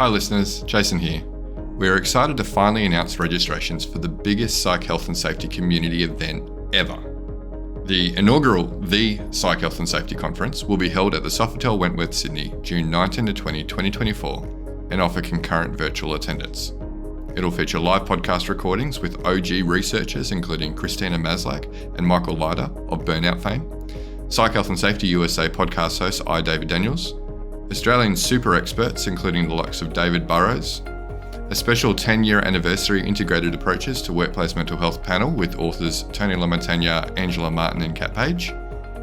Hi listeners, Jason here. We are excited to finally announce registrations for the biggest psych health and safety community event ever. The inaugural The Psych Health and Safety Conference will be held at the Sofitel Wentworth, Sydney, June 19 to 20, 2024 and offer concurrent virtual attendance. It'll feature live podcast recordings with OG researchers including Christina Maslach and Michael Leiter of Burnout fame, Psych Health and Safety USA podcast host I. David Daniels, Australian super experts including the likes of David Burrows, a special 10-year anniversary integrated approaches to workplace mental health panel with authors Tony Lamontagna, Angela Martin and Kat Page,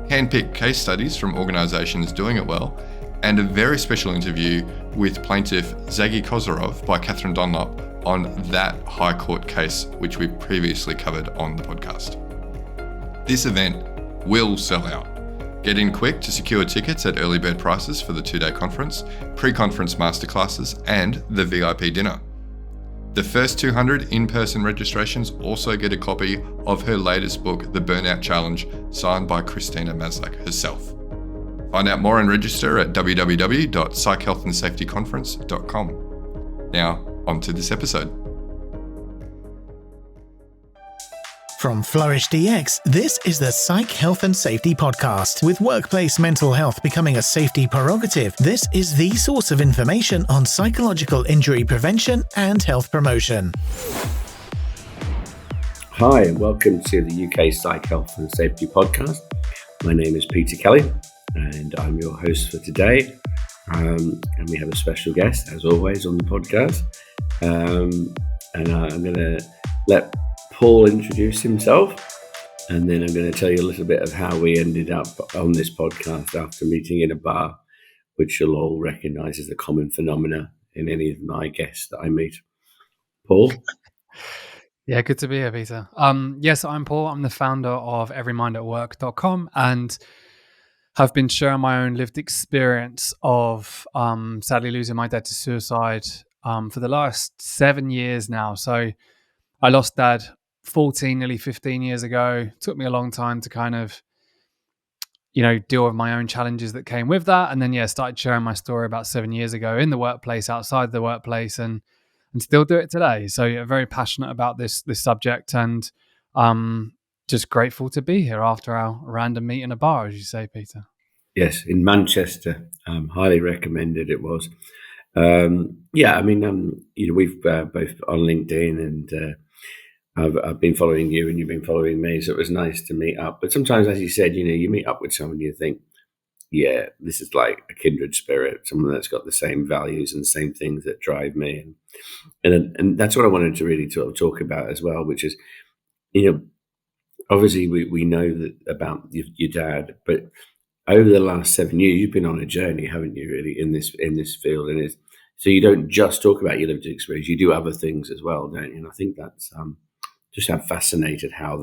hand-picked case studies from organisations doing it well, and a very special interview with plaintiff Zaggy Kozarov by Catherine Dunlop on that High Court case which we previously covered on the podcast. This event will sell out. Get in quick to secure tickets at early bird prices for the 2-day conference, pre-conference masterclasses, and the VIP dinner. The first 200 in-person registrations also get a copy of her latest book, The Burnout Challenge, signed by Christina Maslach herself. Find out more and register at www.psychhealthandsafetyconference.com. Now, on to this episode. From Flourish DX, this is the Psych Health and Safety Podcast. With workplace mental health becoming a safety prerogative, this is the source of information on psychological injury prevention and health promotion. Hi, and welcome to the UK Psych Health and Safety Podcast. My name is Peter Kelly, and I'm your host for today. And we have a special guest, as always, on the podcast. I'm going to let Paul introduce himself, and then I'm going to tell you a little bit of how we ended up on this podcast after meeting in a bar, which you'll all recognise as a common phenomena in any of my guests that I meet. Paul? Yeah, good to be here, Peter. Yes, I'm Paul. I'm the founder of Everymind and have been sharing my own lived experience of sadly losing my dad to suicide for the last 7 years now. So I lost Dad 14, nearly 15 years ago. It took me a long time to kind of, deal with my own challenges that came with that. And then, started sharing my story about 7 years ago in the workplace, outside the workplace, and still do it today. So very passionate about this subject, and just grateful to be here after our random meet in a bar, as you say, Peter. Yes, in Manchester. Highly recommended it was. We've both on LinkedIn, and I've been following you and you've been following me, so it was nice to meet up. But sometimes, as you said, you meet up with someone, you think, yeah, this is like a kindred spirit, someone that's got the same values and the same things that drive me. And that's what I wanted to really talk about as well, which is, obviously we know that about your dad, but over the last 7 years, you've been on a journey, haven't you, really, in this field? And so you don't just talk about your lived experience, you do other things as well, don't you? And I think that's just I'm fascinated how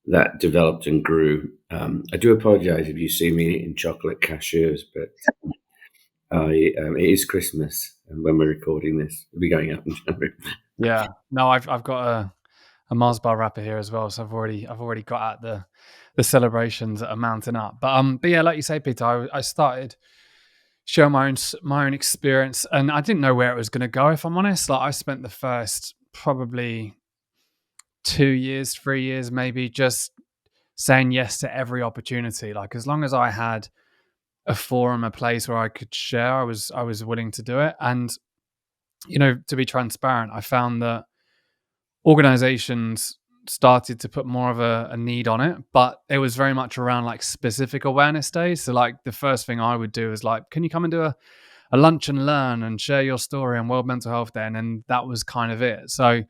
that developed and grew. I do apologise if you see me eating chocolate cashews, but it is Christmas, and when we're recording this, we'll be going up in January. Yeah, no, I've got a Mars bar wrapper here as well, so I've already got at the celebrations that are mounting up. But yeah, like you say, Peter, I started sharing my own experience, and I didn't know where it was going to go. If I'm honest, like I spent the first probably 2 years, 3 years, maybe just saying yes to every opportunity. Like as long as I had a forum, a place where I could share, I was willing to do it. And to be transparent, I found that organizations started to put more of a need on it, but it was very much around like specific awareness days. So like the first thing I would do is like, can you come and do a lunch and learn and share your story on World Mental Health Day? And then that was kind of it. So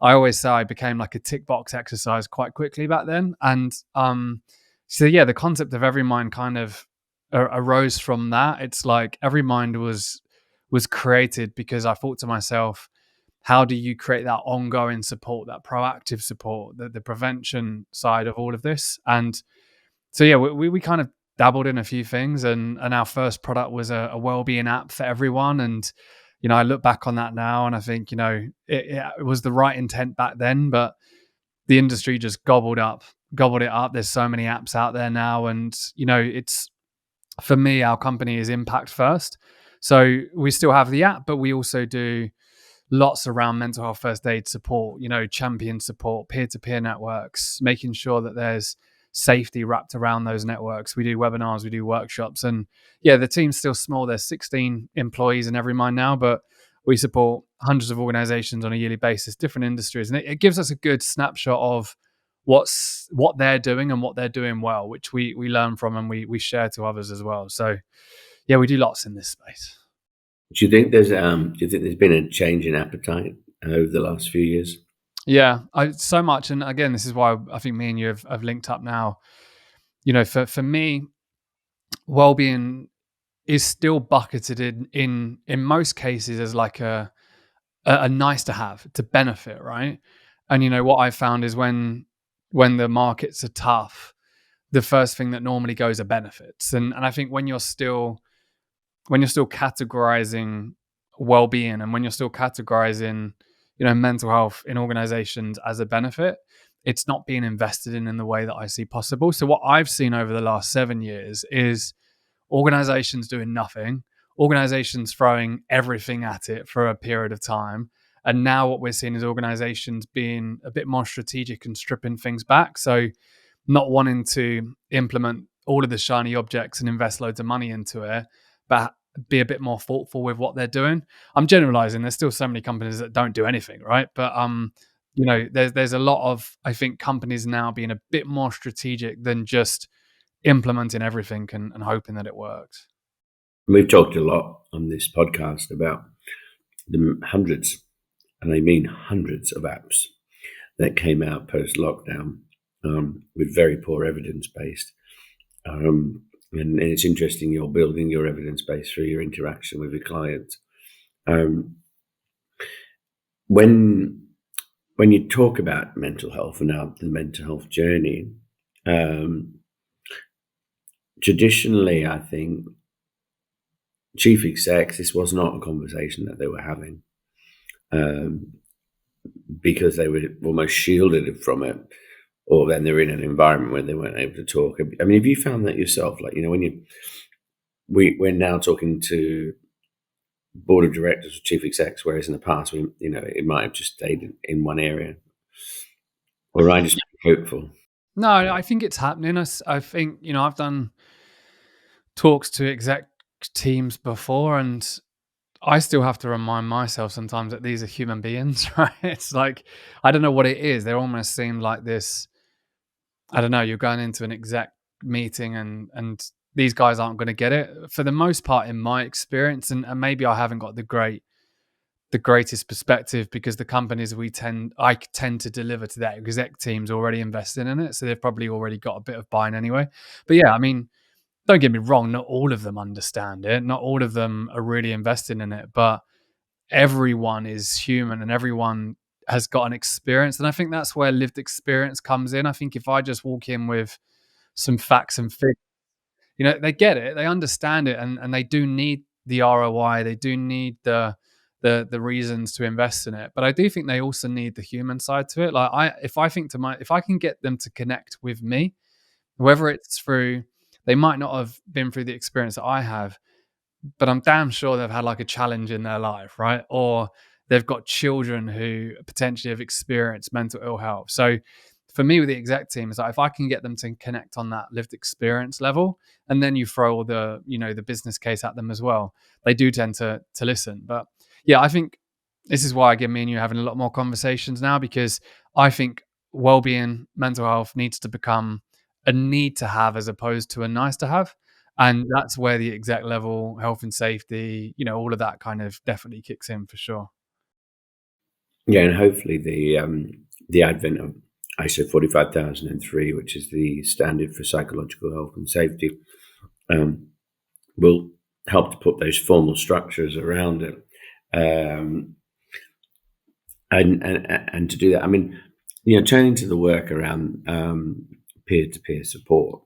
I always say I became like a tick box exercise quite quickly back then. And the concept of Everymind kind of arose from that. It's like Everymind was created because I thought to myself, how do you create that ongoing support, that proactive support, the prevention side of all of this? And so, we kind of dabbled in a few things, and our first product was a wellbeing app for everyone. And, I look back on that now and I think, it was the right intent back then, but the industry just gobbled it up. There's so many apps out there now. And, it's, for me, our company is impact first. So we still have the app, but we also do lots around mental health first aid support, champion support, peer-to-peer networks, making sure that there's safety wrapped around those networks. We do webinars, we do workshops, and the team's still small. There's 16 employees in Everymind now, but we support hundreds of organizations on a yearly basis, different industries, and it gives us a good snapshot of what they're doing and what they're doing well, which we learn from and we share to others as well. So we do lots in this space. Do you think there's been a change in appetite over the last few years? Yeah, so much. And again, this is why I think me and you have linked up now. For me, well-being is still bucketed in most cases as like a nice to have, to benefit, right? And what I found is when the markets are tough, the first thing that normally goes are benefits. And I think when you're still categorizing well-being, and when you're still categorizing mental health in organizations as a benefit, it's not being invested in the way that I see possible. So what I've seen over the last 7 years is organizations doing nothing, organizations throwing everything at it for a period of time. And now what we're seeing is organizations being a bit more strategic and stripping things back. So not wanting to implement all of the shiny objects and invest loads of money into it, but be a bit more thoughtful with what they're doing. I'm generalizing. There's still so many companies that don't do anything, right? But there's a lot of, I think, companies now being a bit more strategic than just implementing everything and hoping that it works. We've talked a lot on this podcast about the hundreds, and I mean hundreds of apps that came out post-lockdown with very poor evidence based. And it's interesting, you're building your evidence base through your interaction with your clients. When you talk about mental health and now the mental health journey, traditionally, I think chief execs, this was not a conversation that they were having because they were almost shielded from it. Or then they're in an environment where they weren't able to talk. I mean, have you found that yourself? Like, when we're now talking to board of directors or chief execs, whereas in the past, it might have just stayed in one area. Or I just hopeful. No, I think it's happening. I think, I've done talks to exec teams before, and I still have to remind myself sometimes that these are human beings, right? It's like, I don't know what it is. They almost seem like this, I don't know, you're going into an exec meeting and these guys aren't going to get it. For the most part, in my experience, and maybe I haven't got the greatest perspective because the companies I tend to deliver to that exec teams already invested in it. So they've probably already got a bit of buy-in anyway. But yeah, I mean, don't get me wrong, not all of them understand it. Not all of them are really invested in it, but everyone is human and everyone has got an experience. And I think that's where lived experience comes in. I think if I just walk in with some facts and figures, they get it, they understand it, and they do need the ROI, they do need the reasons to invest in it. But I do think they also need the human side to it. Like if I can get them to connect with me, whether it's through, they might not have been through the experience that I have, but I'm damn sure they've had like a challenge in their life, right? Or they've got children who potentially have experienced mental ill health. So for me with the exec team, is like if I can get them to connect on that lived experience level, and then you throw all the, the business case at them as well, they do tend to listen. But yeah, I think this is why, again, me and you are having a lot more conversations now, because I think well-being, mental health needs to become a need to have as opposed to a nice to have. And that's where the exec level, health and safety, all of that kind of definitely kicks in for sure. Yeah, and hopefully the advent of ISO 45003, which is the standard for psychological health and safety, will help to put those formal structures around it. And to do that, I mean, turning to the work around peer-to-peer support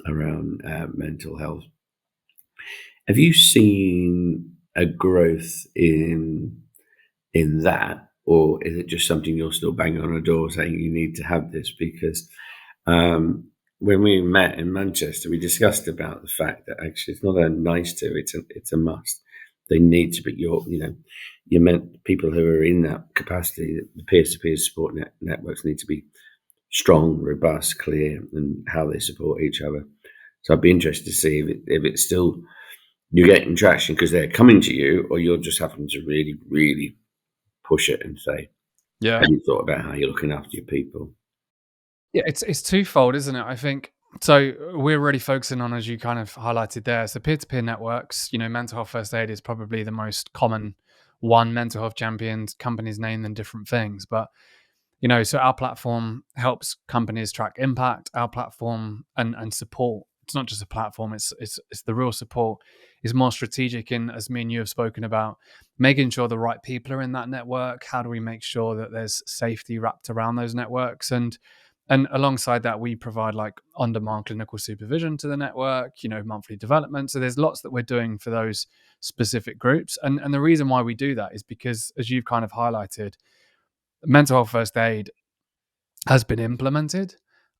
around mental health, have you seen a growth in that, or is it just something you're still banging on a door saying you need to have this? Because when we met in Manchester, we discussed about the fact that actually it's not a nice to, it's a must. they need to be you meant people who are in that capacity. The peer-to-peer support networks need to be strong, robust, clear, and how they support each other. So I'd be interested to see if it's still you're getting traction because they're coming to you, or you're just having to really, really push it and say, Yeah. have you thought about how you're looking after your people? Yeah, it's twofold, isn't it? I think so. We're really focusing on, as you kind of highlighted there, so peer-to-peer networks. Mental health first aid is probably the most common one. Mental health champions, companies name them different things, but so our platform helps companies track impact. Our platform and support. It's not just a platform. It's the real support is more strategic in, as me and you have spoken about, making sure the right people are in that network. How do we make sure that there's safety wrapped around those networks? And alongside that, we provide like on-demand clinical supervision to the network, monthly development. So there's lots that we're doing for those specific groups. And the reason why we do that is because, as you've kind of highlighted, mental health first aid has been implemented.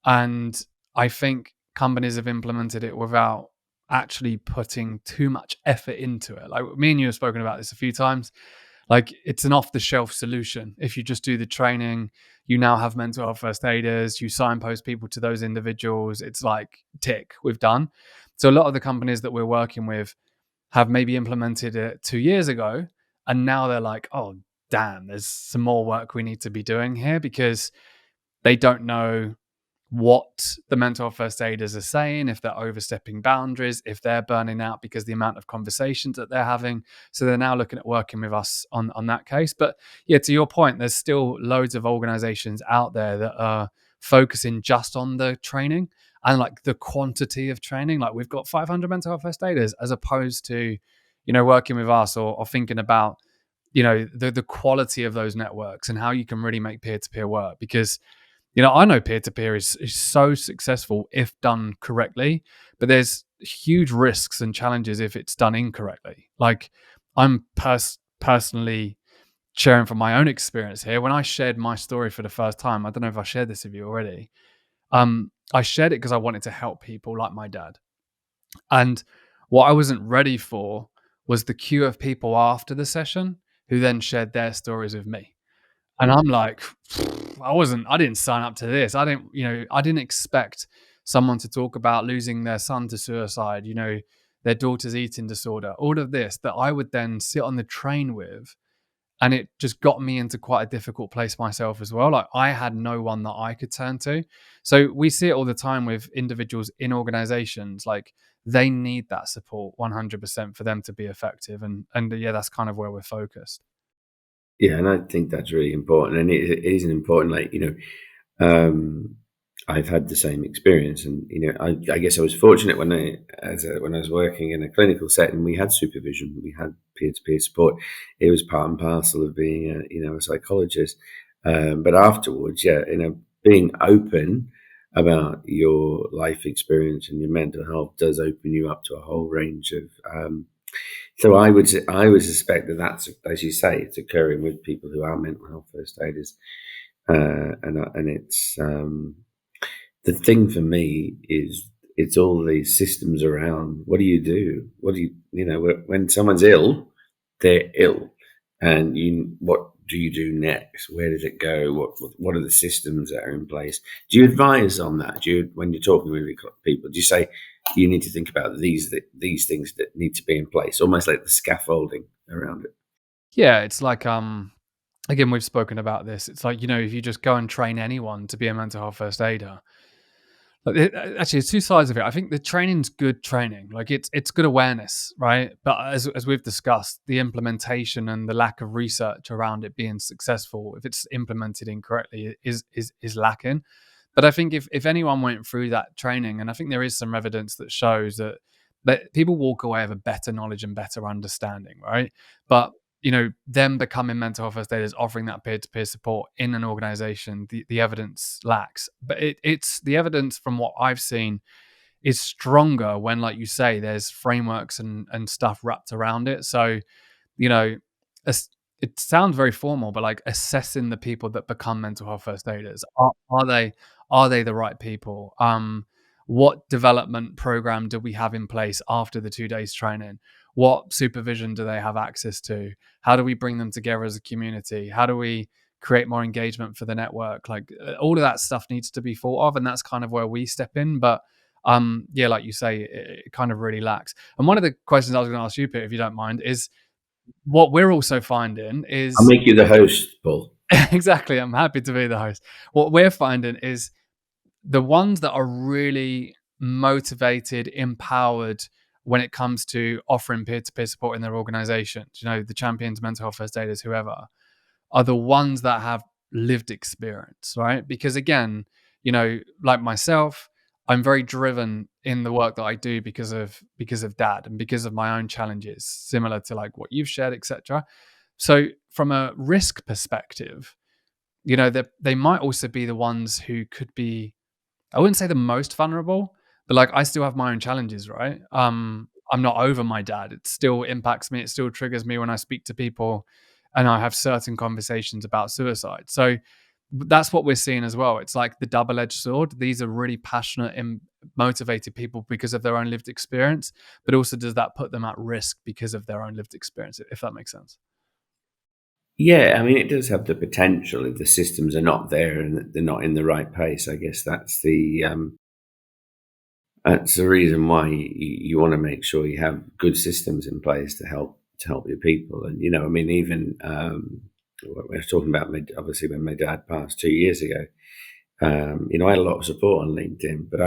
And I think companies have implemented it without actually putting too much effort into it. Like me and you have spoken about this a few times. Like it's an off-the-shelf solution. If you just do the training, you now have mental health first aiders, you signpost people to those individuals. It's like, tick, we've done. So a lot of the companies that we're working with have maybe implemented it 2 years ago. And now they're like, oh, damn, there's some more work we need to be doing here, because they don't know what the mental health first aiders are saying, if they're overstepping boundaries, if they're burning out because the amount of conversations that they're having. So they're now looking at working with us on that case. But yeah, to your point, there's still loads of organizations out there that are focusing just on the training and like the quantity of training. Like we've got 500 mental health first aiders, as opposed to, working with us or thinking about, the quality of those networks and how you can really make peer-to-peer work. Because I know peer-to-peer is so successful if done correctly, but there's huge risks and challenges if it's done incorrectly. Like I'm personally sharing from my own experience here. When I shared my story for the first time, I don't know if I shared this with you already. I shared it because I wanted to help people like my dad. And what I wasn't ready for was the queue of people after the session who then shared their stories with me. And I'm like, I didn't sign up to this. I didn't expect someone to talk about losing their son to suicide, their daughter's eating disorder, all of this that I would then sit on the train with. And it just got me into quite a difficult place myself as well. Like I had no one that I could turn to. So we see it all the time with individuals in organizations. Like they need that support 100% for them to be effective. And yeah, that's kind of where we're focused. Yeah, and I think that's really important, and it is an important, I've had the same experience, and I guess I was fortunate when I was working in a clinical setting, we had supervision, we had peer-to-peer support. It was part and parcel of being a psychologist. But afterwards, being open about your life experience and your mental health does open you up to a whole range of. So I would suspect that that's, as you say, it's occurring with people who are mental health first aiders, and it's the thing for me is it's all these systems around. What do you do? What do when someone's ill, they're ill, and what do you do next? Where does it go? What are the systems that are in place? Do you advise on that? When you're talking with people, do you say you need to think about these things that need to be in place, almost like the scaffolding around it? Yeah, it's like again, we've spoken about this. It's like, if you just go and train anyone to be a mental health first aider, actually, there's two sides of it. I think the training's good training. Like it's good awareness, right? But as we've discussed, the implementation and the lack of research around it being successful, if it's implemented incorrectly, is lacking. But I think if anyone went through that training, and I think there is some evidence that shows that people walk away with a better knowledge and better understanding, right? But them becoming mental health first aiders, offering that peer-to-peer support in an organization, the evidence lacks. But it's the evidence from what I've seen is stronger when, like you say, there's frameworks and stuff wrapped around it. So, you know, it sounds very formal, but like assessing the people that become mental health first aiders, are they the right people? What development program do we have in place after the 2 days training? What supervision do they have access to? How do we bring them together as a community? How do we create more engagement for the network? Like all of that stuff needs to be thought of, and that's kind of where we step in. But yeah, like you say, it kind of really lacks. And one of the questions I was going to ask you, Peter, if you don't mind, is what we're also finding is I'll make you the host, Paul. exactly. I'm happy to be the host. What we're finding is the ones that are really motivated, empowered when it comes to offering peer-to-peer support in their organizations, the champions, mental health first aiders, whoever, are the ones that have lived experience, right? Because again, like myself, I'm very driven in the work that I do because of dad and because of my own challenges, similar to like what you've shared, etc. So from a risk perspective, they might also be the ones who could be, I wouldn't say the most vulnerable, but like I still have my own challenges, right? I'm not over my dad. It still impacts me. It still triggers me when I speak to people and I have certain conversations about suicide. So that's what we're seeing as well. It's like the double-edged sword. These are really passionate and motivated people because of their own lived experience, but also does that put them at risk because of their own lived experience, if that makes sense? Yeah, I mean, it does have the potential if the systems are not there and they're not in the right place. I guess that's the reason why you want to make sure you have good systems in place to help your people. And I mean, even we were talking about obviously when my dad passed 2 years ago. I had a lot of support on LinkedIn, but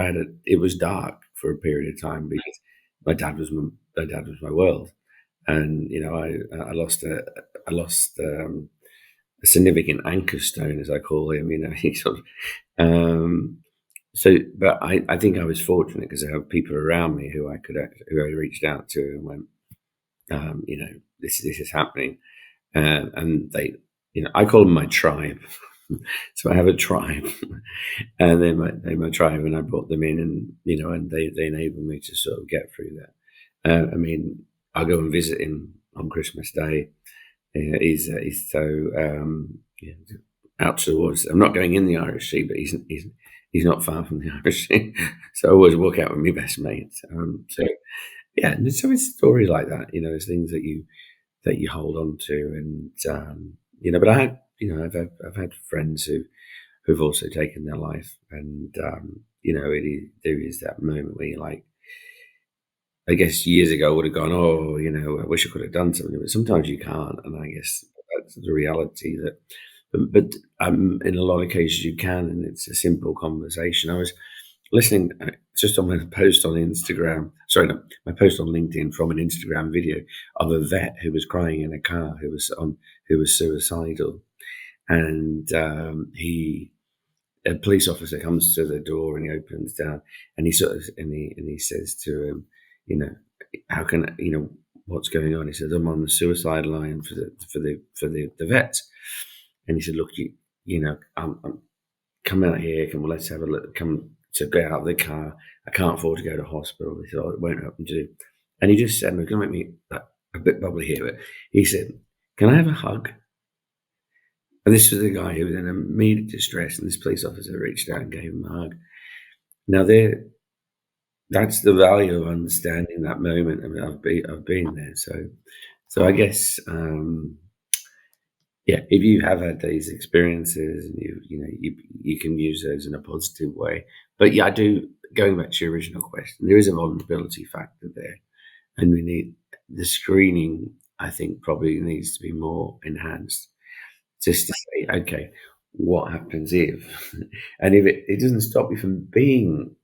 it was dark for a period of time because my dad was my world, and I lost a significant anchor stone, as I call him. He sort of. But I think I was fortunate because I have people around me who I reached out to and went, this is happening, and they, I call them my tribe. So I have a tribe, and they're my tribe, and I brought them in, and and they enabled me to sort of get through that. I mean, I'll go and visit him on Christmas Day. He's so out towards. I'm not going in the Irish Sea, but he's not far from the Irish Sea, so I always walk out with my best mates. So yeah, and so it's stories like that. It's things that you hold on to, and But I had, I've had friends who've also taken their life, and there is that moment where you're like, I guess years ago I would have gone, I wish I could have done something, but sometimes you can't, and I guess that's the reality that. But in a lot of cases you can, and it's a simple conversation. I was listening just on my post on Instagram. Sorry, no, my post on LinkedIn from an Instagram video of a vet who was crying in a car, who was suicidal, and a police officer comes to the door and he opens down, and he says to him, how can what's going on? He says, I'm on the suicide line for the vets. And he said, look, I'm come out here, let's have a look, come to get out of the car. I can't afford to go to hospital. He said, it won't happen to you. And he just said, it's going to make me a bit bubbly here, but he said, can I have a hug? And this was the guy who was in immediate distress, and this police officer reached out and gave him a hug. Now that's the value of understanding that moment. I mean, I've been there. So I guess, if you have had these experiences, and you can use those in a positive way. But yeah, I do. Going back to your original question, there is a vulnerability factor there, and we need the screening. I think probably needs to be more enhanced, just to say, okay, what happens if, and if it doesn't stop you from being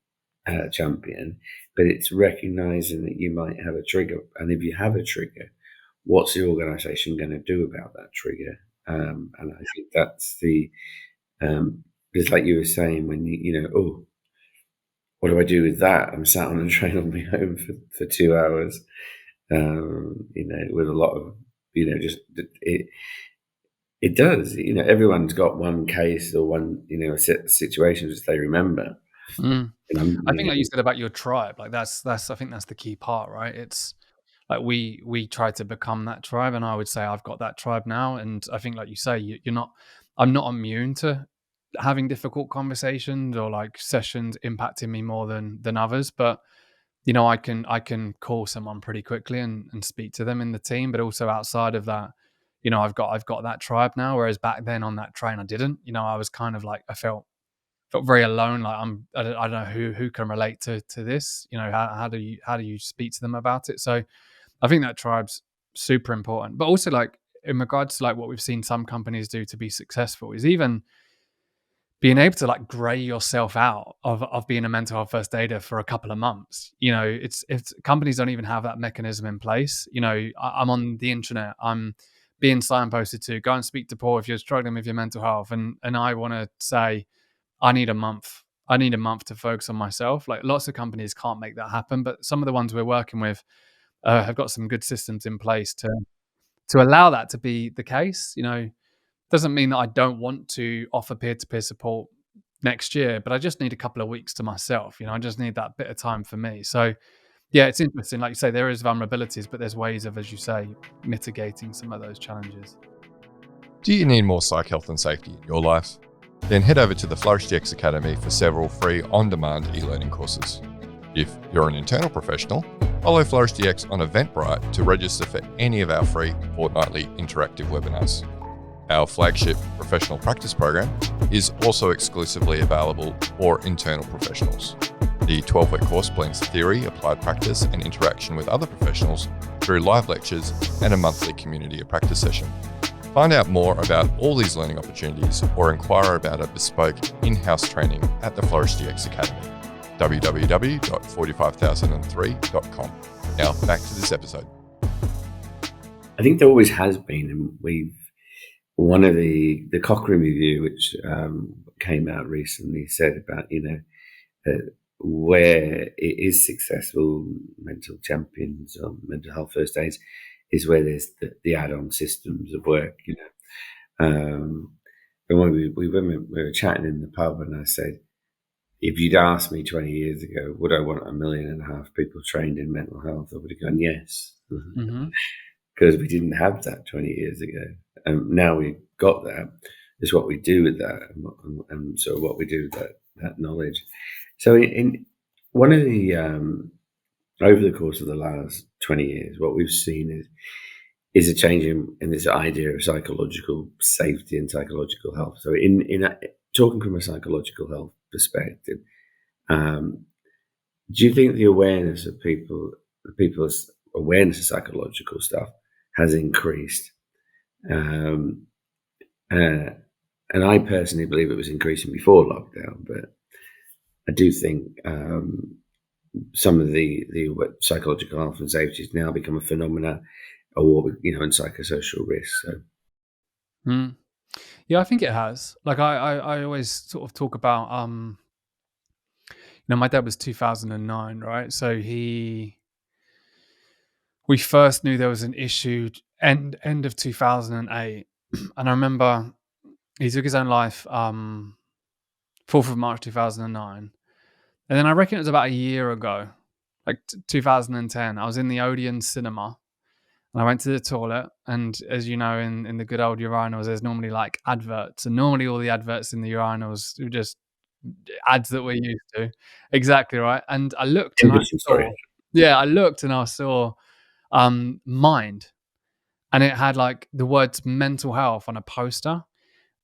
a champion, but it's recognizing that you might have a trigger, and if you have a trigger, what's the organisation going to do about that trigger? And I think that's just like you were saying, when what do I do with that? I'm sat on a train on my home for 2 hours, with a lot of, just it does. Everyone's got one case or one, situation that they remember. I think, like you said about your tribe, like that's I think that's the key part, right? It's like we try to become that tribe, and I would say I've got that tribe now. And I think, like you say, I'm not immune to having difficult conversations or like sessions impacting me more than others, but I can call someone pretty quickly and speak to them in the team, but also outside of that, I've got that tribe now. Whereas back then on that train, I didn't. I was kind of like, I felt very alone. Like I don't know who can relate to this. How do you speak to them about it? So I think that tribe's super important. But also, like, in regards to like what we've seen some companies do to be successful, is even being able to like gray yourself out of being a mental health first aider for a couple of months. It's companies don't even have that mechanism in place. I'm on the internet, I'm being signposted to go and speak to Paul if you're struggling with your mental health, and I want to say I need a month. I need a month to focus on myself. Like, lots of companies can't make that happen, but some of the ones we're working with have got some good systems in place to allow that to be the case. Doesn't mean that I don't want to offer peer-to-peer support next year, but I just need a couple of weeks to myself. I just need that bit of time for me. So yeah, it's interesting. Like you say, there is vulnerabilities, but there's ways of, as you say, mitigating some of those challenges. Do you need more psych health and safety in your life? Then head over to the FlourishDX Academy for several free on-demand e-learning courses. If you're an internal professional, follow FlourishDX on Eventbrite to register for any of our free fortnightly interactive webinars. Our flagship professional practice program is also exclusively available for internal professionals. The 12-week course blends theory, applied practice, and interaction with other professionals through live lectures and a monthly community of practice session. Find out more about all these learning opportunities or inquire about a bespoke in-house training at the FlourishDX Academy, www.45003.com. Now back to this episode. I think there always has been, and one of the Cochrane review, which came out recently, said about where it is successful, mental champions or mental health first aids, is where there's the add-on systems of work. And when we were chatting in the pub, and I said, if you'd asked me 20 years ago, would I want 1.5 million people trained in mental health, I would have gone yes, because we didn't have that 20 years ago. And now we've got that. Is what we do with that, and so what we do with that knowledge. So in one of the over the course of the last 20 years, what we've seen is a change in this idea of psychological safety and psychological health. So in talking from a psychological health perspective, do you think the awareness of people's awareness of psychological stuff has increased? And I personally believe it was increasing before lockdown, but I do think some of the psychological health and safety has now become a phenomena, or and psychosocial risk. So, yeah, I think it has. Like I always sort of talk about, my dad was 2009, right? So we first knew there was an issue end of 2008, and I remember he took his own life 4th of March 2009. And then I reckon it was about a year ago, like 2010, I was in the Odeon cinema and I went to the toilet. And as you know, in the good old urinals, there's normally like adverts. And normally all the adverts in the urinals are just ads that we're used to. Exactly, right. And I looked and I saw Mind. And it had like the words mental health on a poster.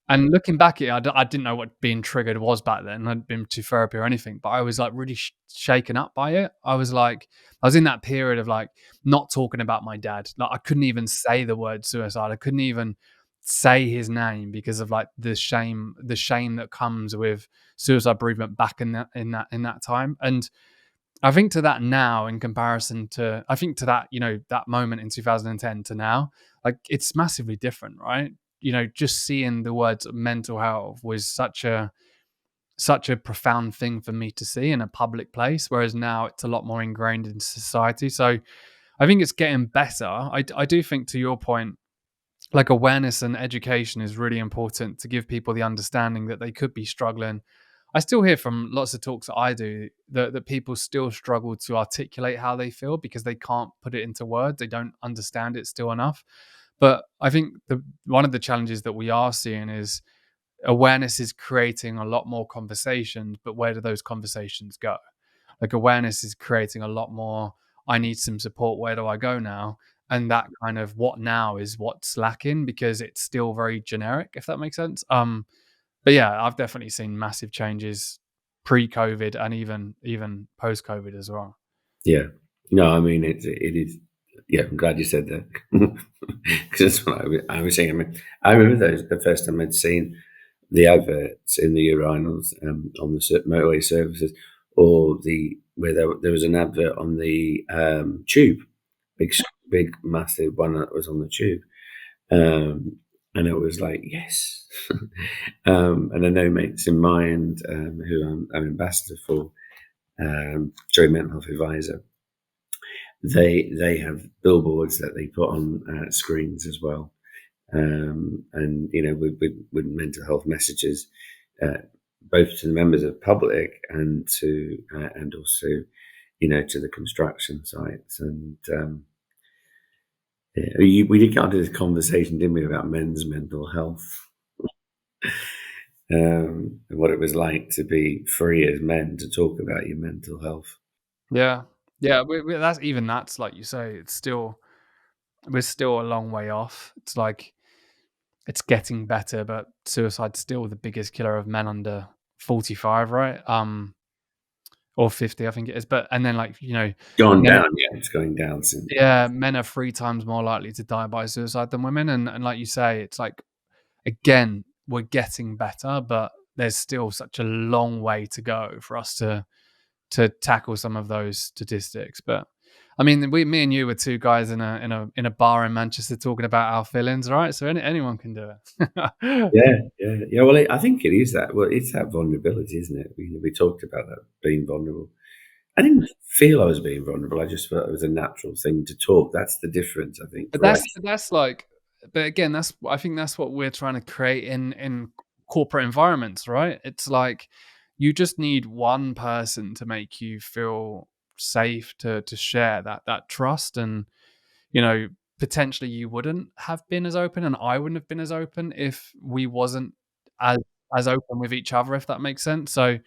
And looking back at it, I didn't know what being triggered was back then. I hadn't been to therapy or anything, but I was like really shaken up by it. I was in that period of like not talking about my dad. Like I couldn't even say the word suicide. I couldn't even say his name because of like the shame that comes with suicide bereavement back in that time. And I think to that now, in comparison to, that moment in 2010 to now, like it's massively different, right? Just seeing the words mental health was such a profound thing for me to see in a public place, whereas now it's a lot more ingrained in society. So I think it's getting better. I do think, to your point, like awareness and education is really important to give people the understanding that they could be struggling. I still hear from lots of talks that I do that people still struggle to articulate how they feel because they can't put it into words. They don't understand it still enough. But I think one of the challenges that we are seeing is awareness is creating a lot more conversations, but where do those conversations go? Like awareness is creating a lot more. I need some support. Where do I go now? And that kind of what now is what's lacking because it's still very generic, if that makes sense. But yeah, I've definitely seen massive changes pre-COVID and even post-COVID as well. Yeah. No, I mean, it is. Yeah, I'm glad you said that because that's what I was saying. I mean, I remember the first time I'd seen the adverts in the urinals on the motorway services, or where there was an advert on the tube, big massive one that was on the tube, and it was like yes, and I know mates in mind who I'm ambassador for, Joy Mental Health Advisor. They have billboards that they put on screens as well, and with mental health messages, both to the members of the public and also to the construction sites. And we did get into this conversation, didn't we, about men's mental health, and what it was like to be free as men to talk about your mental health. Yeah. Yeah, that's like you say, we're still a long way off. It's like it's getting better, but suicide's still the biggest killer of men under 45, right? Or 50, I think it is. But and then Gone men, down, yeah, it's going down since. yeah, men are 3 times more likely to die by suicide than women. And like you say, it's like again, we're getting better, but there's still such a long way to go for us to tackle some of those statistics. But I mean, me and you were two guys in a bar in Manchester talking about our feelings, right? So anyone can do it. Yeah. Well, I think it is that. Well, it's that vulnerability, isn't it? We talked about that, being vulnerable. I didn't feel I was being vulnerable. I just felt it was a natural thing to talk. That's the difference, I think. But that's like, but again, I think that's what we're trying to create in corporate environments, right? It's like you just need one person to make you feel safe to share that trust, and potentially you wouldn't have been as open, and I wouldn't have been as open if we wasn't as open with each other, if that makes sense. So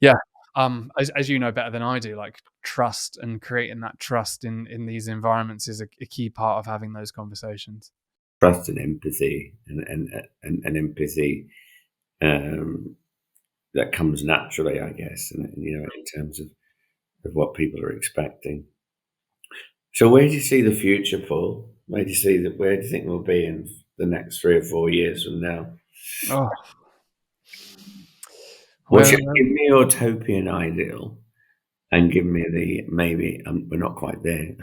yeah, as you know better than I do, like trust and creating that trust in these environments is a key part of having those conversations. Trust and empathy, and empathy that comes naturally, I guess, and in terms of what people are expecting. So, where do you see the future, Paul? Where do you think we'll be in the next 3 or 4 years from now? Oh, Give well, me your utopian ideal, and give me the maybe we're not quite there.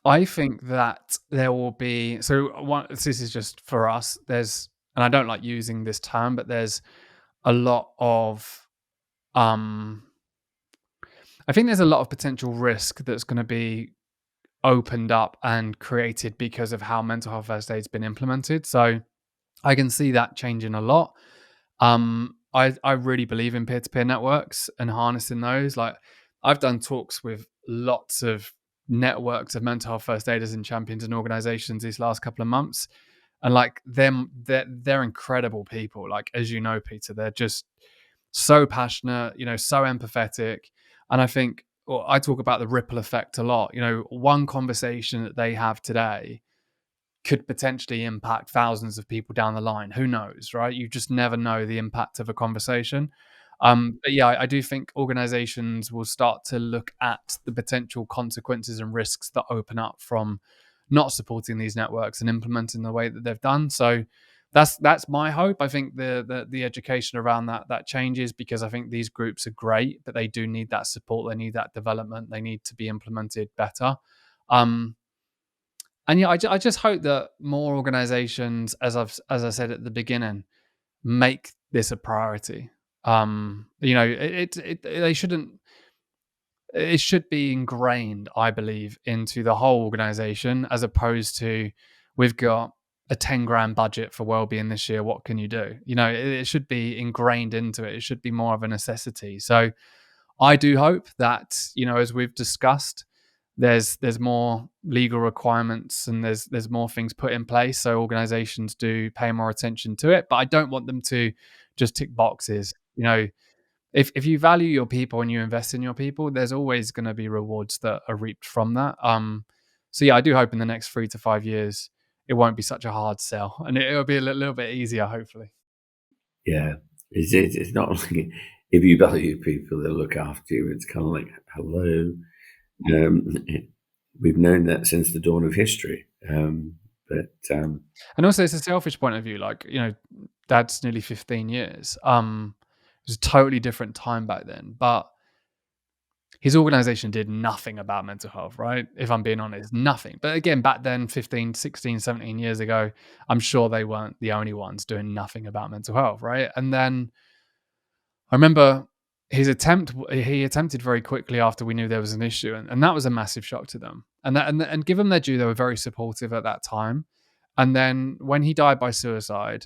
I think that there will be this is just for us. And I don't like using this term, but there's a lot of I think there's a lot of potential risk that's going to be opened up and created because of how mental health first aid's been implemented. So I can see that changing a lot. I really believe in peer-to-peer networks and harnessing those. Like I've done talks with lots of networks of mental health first aiders and champions and organizations these last couple of months. And like they're incredible people. Like, as you know, Peter, they're just so passionate, so empathetic. And I think I talk about the ripple effect a lot. One conversation that they have today could potentially impact thousands of people down the line. Who knows, right? You just never know the impact of a conversation. But yeah, I do think organizations will start to look at the potential consequences and risks that open up from not supporting these networks and implementing the way that they've done. So that's my hope. I think the education around that changes, because I think these groups are great, but they do need that support. They need that development. They need to be implemented better. And yeah, I just hope that more organizations, as I said at the beginning, make this a priority. They shouldn't. It should be ingrained, I believe, into the whole organization, as opposed to we've got a 10 grand budget for wellbeing this year. What can you do? It should be ingrained into it. It should be more of a necessity. So I do hope that, as we've discussed, there's more legal requirements and there's more things put in place so organizations do pay more attention to it. But I don't want them to just tick boxes. if you value your people and you invest in your people, there's always going to be rewards that are reaped from that. So yeah, I do hope in the next 3 to 5 years it won't be such a hard sell, and it'll be a little bit easier, hopefully. Yeah, it's not like if you value people, they'll look after you. It's kind of like, hello. We've known that since the dawn of history. And also, it's a selfish point of view. Like, Dad's nearly 15 years. It was a totally different time back then, but his organization did nothing about mental health, right? If I'm being honest, nothing. But again, back then, 15, 16, 17 years ago, I'm sure they weren't the only ones doing nothing about mental health, right? And then I remember he attempted very quickly after we knew there was an issue, and that was a massive shock to them. And give them their due, they were very supportive at that time. And then when he died by suicide,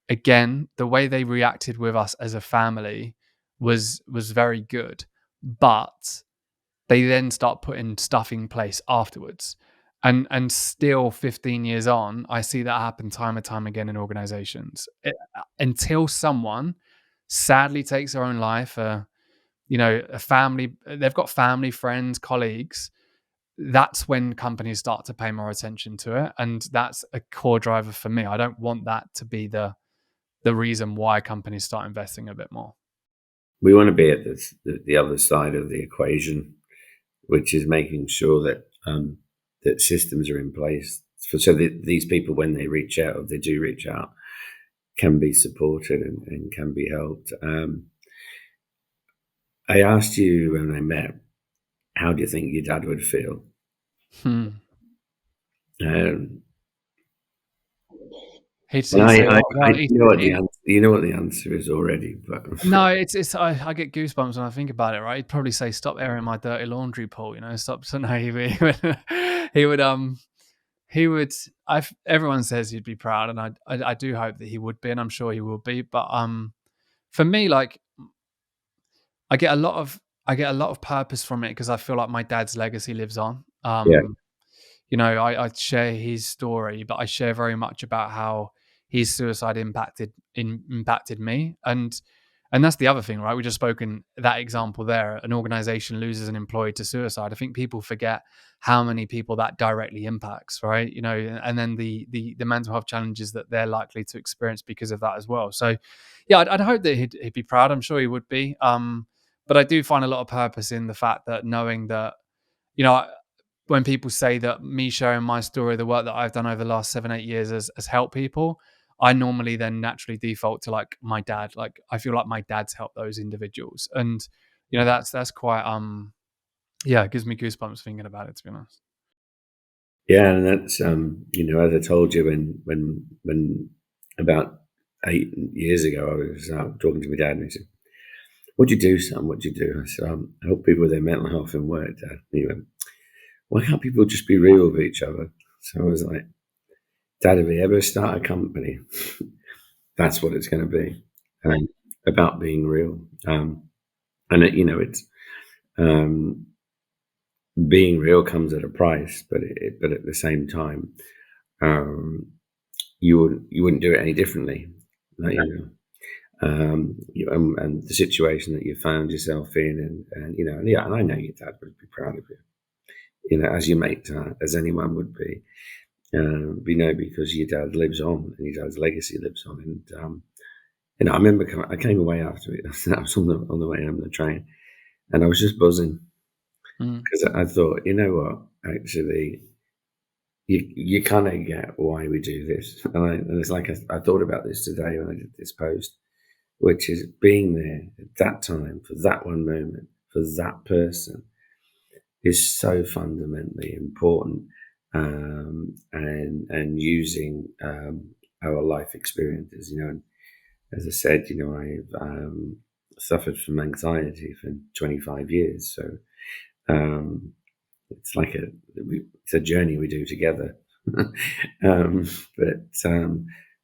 again, the way they reacted with us as a family was very good. But they then start putting stuff in place afterwards. And still 15 years on, I see that happen time and time again in organizations. Until someone sadly takes their own life, a family, they've got family, friends, colleagues, that's when companies start to pay more attention to it. And that's a core driver for me. I don't want that to be the reason why companies start investing a bit more. We want to be at the other side of the equation, which is making sure that that systems are in place so that these people, when they reach out, if they do reach out, can be supported and can be helped. I asked you when I met, how do you think your dad would feel? He'd say, you know what the answer is already, but no, it's I get goosebumps when I think about it. Right, he'd probably say, "Stop airing my dirty laundry, Paul." Stop. So no, he would. Everyone says he'd be proud, and I do hope that he would be, and I'm sure he will be. But for me, like, I get a lot of purpose from it because I feel like my dad's legacy lives on. yeah, I share his story, but I share very much about how his suicide impacted me, and that's the other thing, right? We just spoken that example there. An organization loses an employee to suicide. I think people forget how many people that directly impacts, right? And then the mental health challenges that they're likely to experience because of that as well. So, yeah, I'd hope that he'd be proud. I'm sure he would be. But I do find a lot of purpose in the fact that knowing that, when people say that me sharing my story, the work that I've done over the last 7-8 years has helped people, I normally then naturally default to like my dad. Like I feel like my dad's helped those individuals, and that's quite it gives me goosebumps thinking about it, to be honest. Yeah, and that's as I told you when about 8 years ago, I was talking to my dad, and he said, "What do you do, son? What do you do?" I said, "I help people with their mental health and work, Dad." And he went, "Why can't people just be real with each other?" So I was like, "Dad, if we ever start a company, that's what it's going to be, about being real." It's being real comes at a price, but at the same time, you wouldn't do it any differently. Like, and the situation that you found yourself in, and I know your dad would be proud of you, as your mate, as anyone would be, because your dad lives on, and your dad's legacy lives on. And I remember I came away after it. I was on the way home on the train, and I was just buzzing because I thought, you know what, actually, you kind of get why we do this, and it's like I thought about this today when I did this post, which is being there at that time for that one moment for that person is so fundamentally important, and using our life experiences, and as I said, I've suffered from anxiety for 25 years, so it's like it's a journey we do together.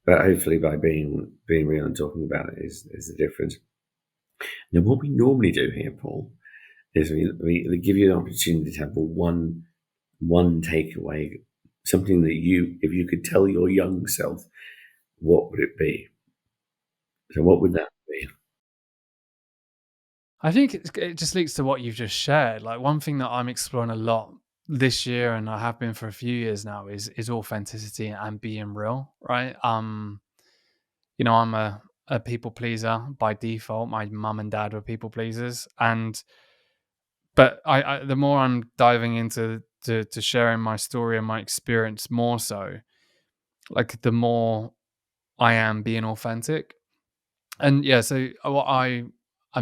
But hopefully by being real and talking about it is the difference. Now, what we normally do here, Paul, is we give you an opportunity to have one takeaway, something that if you could tell your young self, what would it be? So what would that be? I think it just leads to what you've just shared. Like, one thing that I'm exploring a lot this year, and I have been for a few years now, is authenticity and being real, right? I'm a people pleaser by default. My mum and dad were people pleasers, but I the more I'm diving into to sharing my story and my experience more so, like, the more I am being authentic. And yeah, so what I'm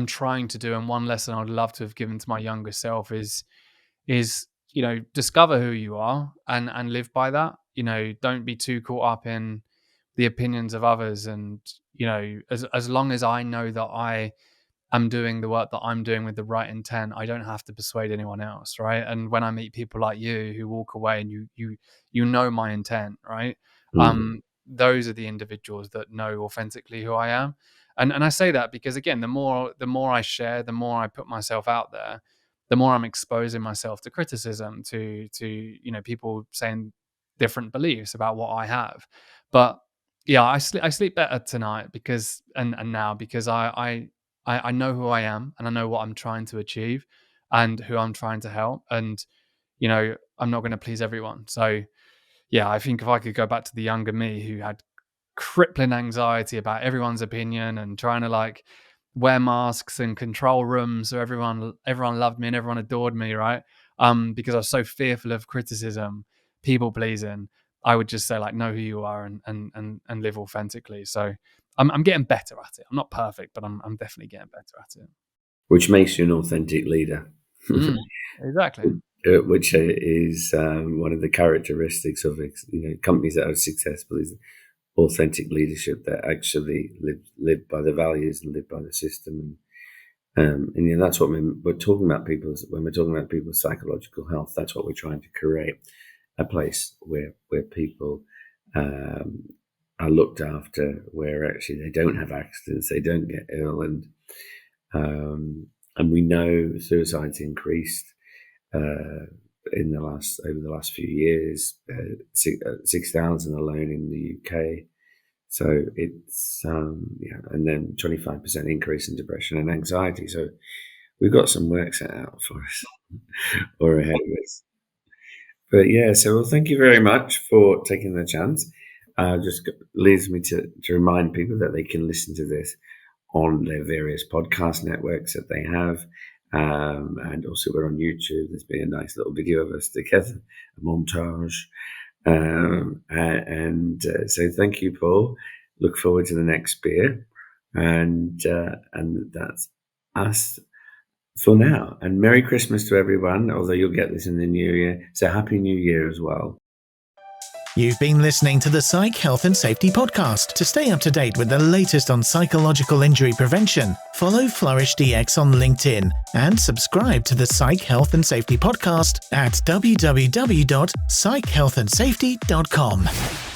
trying to do, and one lesson I'd love to have given to my younger self is discover who you are and live by that. Don't be too caught up in the opinions of others, and as long as I know that I am doing the work that I'm doing with the right intent, I don't have to persuade anyone else, right? And when I meet people like you who walk away and you know my intent, right? Those are the individuals that know authentically who I am. And I say that because, again, the more I share, the more I put myself out there, the more I'm exposing myself to criticism, to people saying different beliefs about what I have. But yeah, I sleep better tonight because now because I know who I am, and I know what I'm trying to achieve and who I'm trying to help. And I'm not going to please everyone. So yeah, I think if I could go back to the younger me who had crippling anxiety about everyone's opinion and trying to, like, wear masks and control rooms so everyone loved me and everyone adored me, right? Because I was so fearful of criticism, people pleasing, I would just say, like, know who you are and live authentically. So I'm getting better at it. I'm not perfect, but I'm definitely getting better at it. Which makes you an authentic leader. Exactly. Which is one of the characteristics of companies that are successful, is authentic leadership that actually live by the values and live by the system. And that's what we're talking about. When we're talking about people's psychological health, that's what we're trying to create, a place where people are looked after, where actually they don't have accidents, they don't get ill, and we know suicide's increased over the last few years, 6,000 alone in the UK. So it's and then 25% increase in depression and anxiety. So we've got some work set out for us or ahead of us. But yeah, so thank you very much for taking the chance. Just leads me to remind people that they can listen to this on their various podcast networks that they have. And also we're on YouTube. There's been a nice little video of us together, a montage. So thank you, Paul. Look forward to the next beer. And that's us for now. And Merry Christmas to everyone, although you'll get this in the new year. So Happy New Year as well. You've been listening to the Psych Health and Safety Podcast. To stay up to date with the latest on psychological injury prevention, follow Flourish DX on LinkedIn and subscribe to the Psych Health and Safety Podcast at www.psychealthandsafety.com.